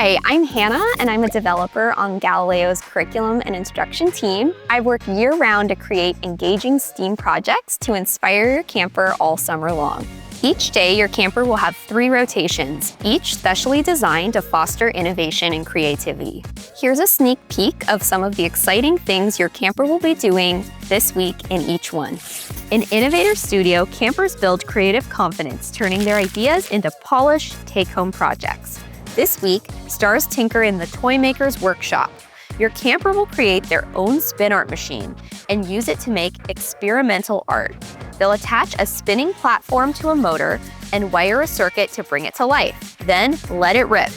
Hi, I'm Hannah, and I'm a developer on Galileo's curriculum and instruction team. I work year-round to create engaging STEAM projects to inspire your camper all summer long. Each day, your camper will have 3 rotations, each specially designed to foster innovation and creativity. Here's a sneak peek of some of the exciting things your camper will be doing this week in each one. In Innovator Studio, campers build creative confidence, turning their ideas into polished take-home projects. This week, stars tinker in the Toymaker's workshop. Your camper will create their own spin art machine and use it to make experimental art. They'll attach a spinning platform to a motor and wire a circuit to bring it to life. Then let it rip.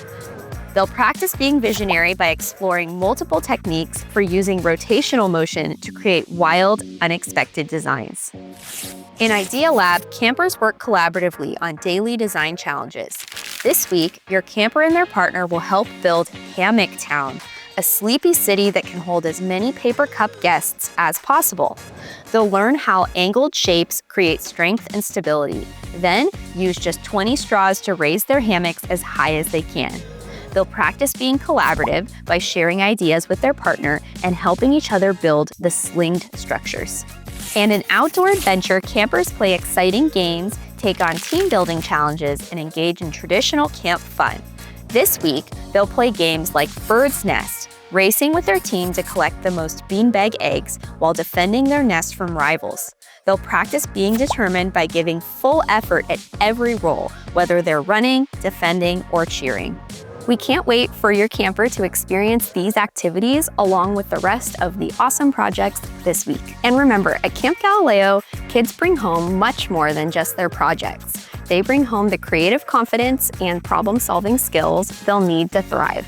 They'll practice being visionary by exploring multiple techniques for using rotational motion to create wild, unexpected designs. In Idea Lab, campers work collaboratively on daily design challenges. This week, your camper and their partner will help build Hammock Town, a sleepy city that can hold as many paper cup guests as possible. They'll learn how angled shapes create strength and stability, then use just 20 straws to raise their hammocks as high as they can. They'll practice being collaborative by sharing ideas with their partner and helping each other build the slinged structures. And in Outdoor Adventure, campers play exciting games, take on team-building challenges, and engage in traditional camp fun. This week, they'll play games like Bird's Nest, racing with their team to collect the most beanbag eggs while defending their nest from rivals. They'll practice being determined by giving full effort at every role, whether they're running, defending, or cheering. We can't wait for your camper to experience these activities along with the rest of the awesome projects this week. And remember, at Camp Galileo, kids bring home much more than just their projects. They bring home the creative confidence and problem-solving skills they'll need to thrive.